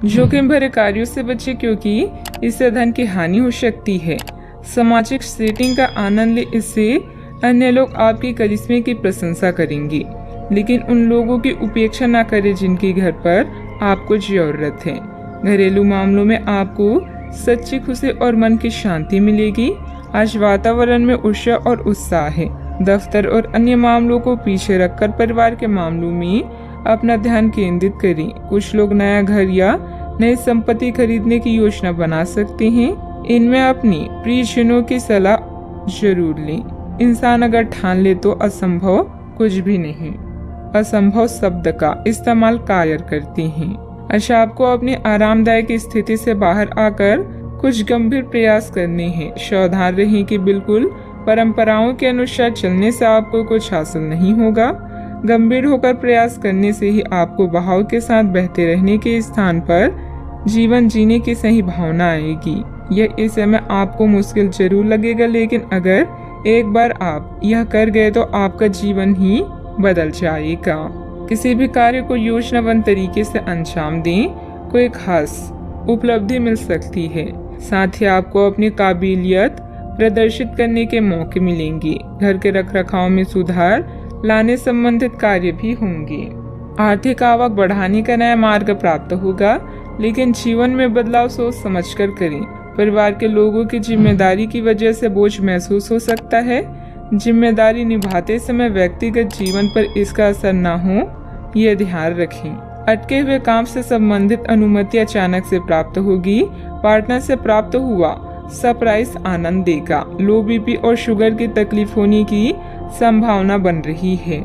जोखिम भरे कार्यों से बचे क्योंकि इससे धन की हानि हो सकती है। सामाजिक सेटिंग का आनंद ले, इससे अन्य लोग आपकी करिश्मे की प्रशंसा करेंगे, लेकिन उन लोगों की उपेक्षा न करें जिनके घर पर आपको जरूरत है। घरेलू मामलों में आपको सच्ची खुशी और मन की शांति मिलेगी। आज वातावरण में ऊर्जा और उत्साह है। दफ्तर और अन्य मामलों को पीछे रखकर परिवार के मामलों में अपना ध्यान केंद्रित करें। कुछ लोग नया घर या नई संपत्ति खरीदने की योजना बना सकते हैं। इनमें अपनी प्रियजनों की सलाह जरूर लें। इंसान अगर ठान ले तो असंभव कुछ भी नहीं। असंभव शब्द का इस्तेमाल कायर करते हैं। अच्छा, आपको अपनी आरामदायक स्थिति से बाहर आकर कुछ गंभीर प्रयास करने हैं। सावधान रहें कि बिल्कुल परंपराओं के अनुसार चलने से आपको कुछ हासिल नहीं होगा। गंभीर होकर प्रयास करने से ही आपको बहाव के साथ बहते रहने के स्थान पर जीवन जीने की सही भावना आएगी। यह इस समय आपको मुश्किल जरूर लगेगा, लेकिन अगर एक बार आप यह कर गए तो आपका जीवन ही बदल जाएगा। किसी भी कार्य को योजनाबद्ध तरीके से अंजाम दें, कोई खास उपलब्धि मिल सकती है। साथ ही आपको अपनी काबिलियत प्रदर्शित करने के मौके मिलेंगे। घर के रखरखाव में सुधार लाने संबंधित कार्य भी होंगे। आर्थिक आवक बढ़ाने का नया मार्ग प्राप्त होगा, लेकिन जीवन में बदलाव सोच समझकर करें। परिवार के लोगों की जिम्मेदारी की वजह से बोझ महसूस हो सकता है। जिम्मेदारी निभाते समय व्यक्तिगत जीवन पर इसका असर न हो, यह ध्यान रखें। अटके हुए काम से संबंधित अनुमति अचानक से प्राप्त होगी। पार्टनर से प्राप्त हुआ सरप्राइज आनंद देगा। लो बीपी और शुगर की तकलीफ होने की संभावना बन रही है।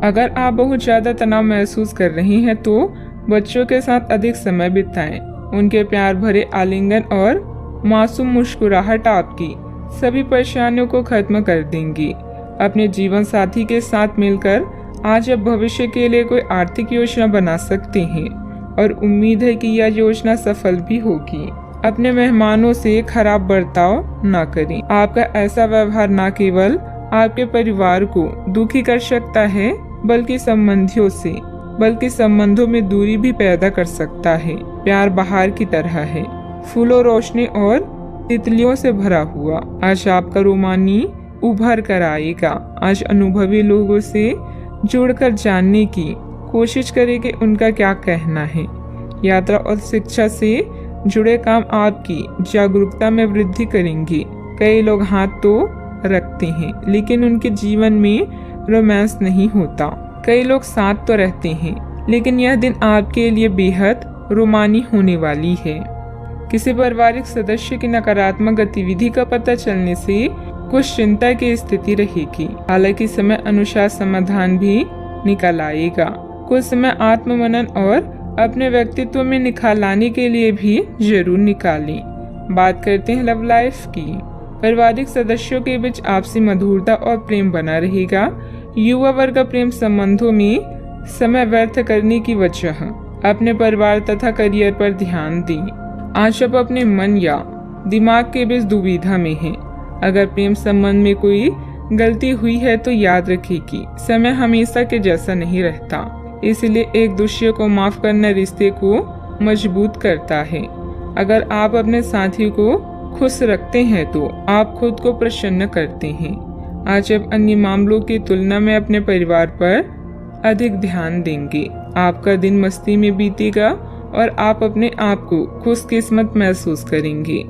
अगर आप बहुत ज्यादा तनाव महसूस कर रहे हैं तो बच्चों के साथ अधिक समय बिताएं। उनके प्यार भरे आलिंगन और मासूम मुस्कुराहट आपकी सभी परेशानियों को खत्म कर देंगी। अपने जीवन साथी के साथ मिलकर आज आप भविष्य के लिए कोई आर्थिक योजना बना सकते हैं और उम्मीद है कि यह योजना सफल भी होगी। अपने मेहमानों से खराब बर्ताव न करें। आपका ऐसा व्यवहार न केवल आपके परिवार को दुखी कर सकता है, बल्कि संबंधों में दूरी भी पैदा कर सकता है। प्यार बहार की तरह है, फूलों, रोशनी और तितलियों से भरा हुआ। आज आपका रोमानी उभर कर आएगा। आज अनुभवी लोगों से जुड़कर जानने की कोशिश करें कि उनका क्या कहना है। यात्रा और शिक्षा से जुड़े काम आपकी जागरूकता में वृद्धि करेंगे। कई लोग हाथ तो रखते हैं, लेकिन उनके जीवन में रोमांस नहीं होता। कई लोग साथ तो रहते हैं, लेकिन यह दिन आपके लिए बेहद रोमानी होने वाली है। किसी पारिवारिक सदस्य की नकारात्मक गतिविधि का पता चलने से कुछ चिंता की स्थिति रहेगी। हालांकि समय अनुसार समाधान भी निकल आएगा। कुछ समय आत्ममनन और अपने व्यक्तित्व में निखार लाने के लिए भी जरूर निकालें। बात करते हैं लव लाइफ की। पारिवारिक सदस्यों के बीच आपसी मधुरता और प्रेम बना रहेगा। युवा वर्ग का प्रेम संबंधों में समय व्यर्थ करने की वजह अपने परिवार तथा करियर पर ध्यान दें। आज आप अपने मन या दिमाग के बीच दुविधा में हैं। अगर प्रेम संबंध में कोई गलती हुई है तो याद रखिए कि समय हमेशा के जैसा नहीं रहता, इसलिए एक दूसरे को माफ करना रिश्ते को मजबूत करता है। अगर आप अपने साथी को खुश रखते हैं तो आप खुद को प्रसन्न करते हैं। आज आप अन्य मामलों की तुलना में अपने परिवार पर अधिक ध्यान देंगे। आपका दिन मस्ती में बीतेगा और आप अपने आप को खुशकिस्मत महसूस करेंगे।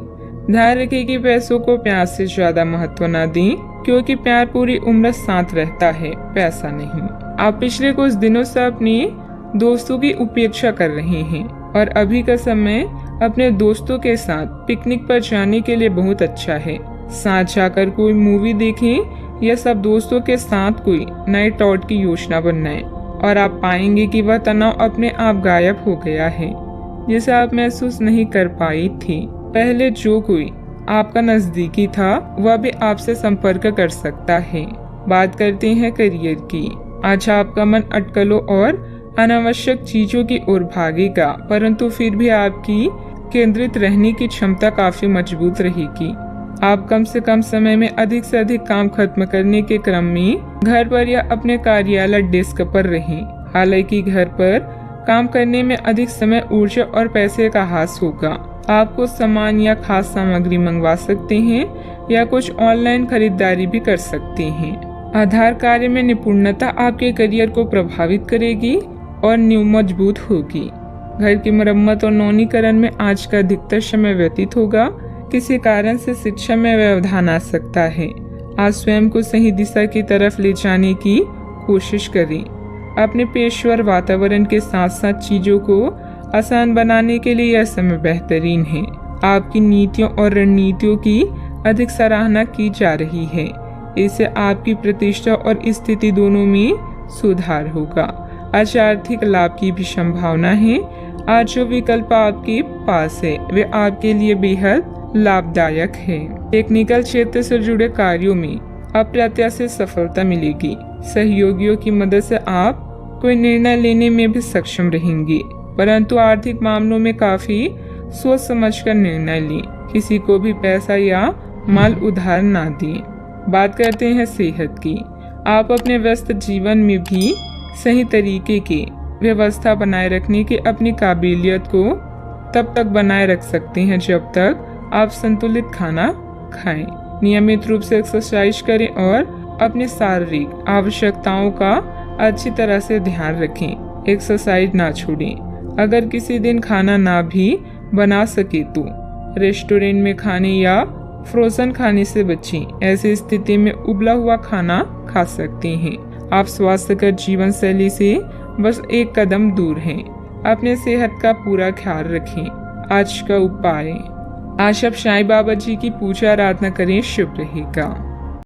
ध्यान रखें कि पैसों को प्यार से ज्यादा महत्व न दें, क्योंकि प्यार पूरी उम्र साथ रहता है, पैसा नहीं। आप पिछले कुछ दिनों से अपने दोस्तों की उपेक्षा कर रहे हैं और अभी का समय अपने दोस्तों के साथ पिकनिक पर जाने के लिए बहुत अच्छा है। साथ जाकर कोई मूवी देखें या सब दोस्तों के साथ कोई नाइट आउट की योजना बनाएं और आप पाएंगे कि वह तनाव अपने आप गायब हो गया है, जिसे आप महसूस नहीं कर पाई थी। पहले जो कोई आपका नजदीकी था वह भी आपसे संपर्क कर सकता है। बात करते हैं करियर की। आज आपका मन अटकलों और अनावश्यक चीजों की ओर भागेगा, परंतु फिर भी आपकी केंद्रित रहने की क्षमता काफी मजबूत रहेगी। आप कम से कम समय में अधिक से अधिक काम खत्म करने के क्रम में घर पर या अपने कार्यालय डेस्क पर रहें। हालांकि घर पर काम करने में अधिक समय, ऊर्जा और पैसे का हास होगा। आपको सामान या खास सामग्री मंगवा सकते हैं या कुछ ऑनलाइन खरीदारी भी कर सकते हैं। आधार कार्य में निपुणता आपके करियर को प्रभावित करेगी और नींव मजबूत होगी। घर की मरम्मत और नवीनीकरण में आज का अधिकतर समय व्यतीत होगा। किसी कारण से शिक्षा में व्यवधान आ सकता है। आज स्वयं को सही दिशा की तरफ ले जाने की कोशिश करें। अपने पेशेवर वातावरण के साथ साथ चीजों को आसान बनाने के लिए यह समय बेहतरीन है। आपकी नीतियों और रणनीतियों की अधिक सराहना की जा रही है। इससे आपकी प्रतिष्ठा और स्थिति दोनों में सुधार होगा। आज आर्थिक लाभ की भी संभावना है। आज जो विकल्प आपके पास है वे आपके लिए बेहद लाभदायक है। टेक्निकल क्षेत्र से जुड़े कार्यों में अप्रत्याशित सफलता मिलेगी। सहयोगियों की मदद से आप कोई निर्णय लेने में भी सक्षम रहेंगे, परंतु आर्थिक मामलों में काफी सोच समझकर निर्णय लें। किसी को भी पैसा या माल उधार ना दें। बात करते हैं सेहत की। आप अपने व्यस्त जीवन में भी सही तरीके की व्यवस्था बनाए रखने की अपनी काबिलियत को तब तक बनाए रख सकते हैं जब तक आप संतुलित खाना खाएं। नियमित रूप से एक्सरसाइज करें और अपनी शारीरिक आवश्यकताओं का अच्छी तरह से ध्यान रखें। एक्सरसाइज ना छोड़ें। अगर किसी दिन खाना ना भी बना सके तो रेस्टोरेंट में खाने या फ्रोजन खाने से बचें। ऐसी स्थिति में उबला हुआ खाना खा सकते हैं। आप स्वास्थ्यकर जीवन शैली से बस एक कदम दूर हैं। अपने सेहत का पूरा ख्याल रखें। आज का उपाय, आज आप साईं बाबा जी की पूजा आराधना करें, शुभ रहेगा।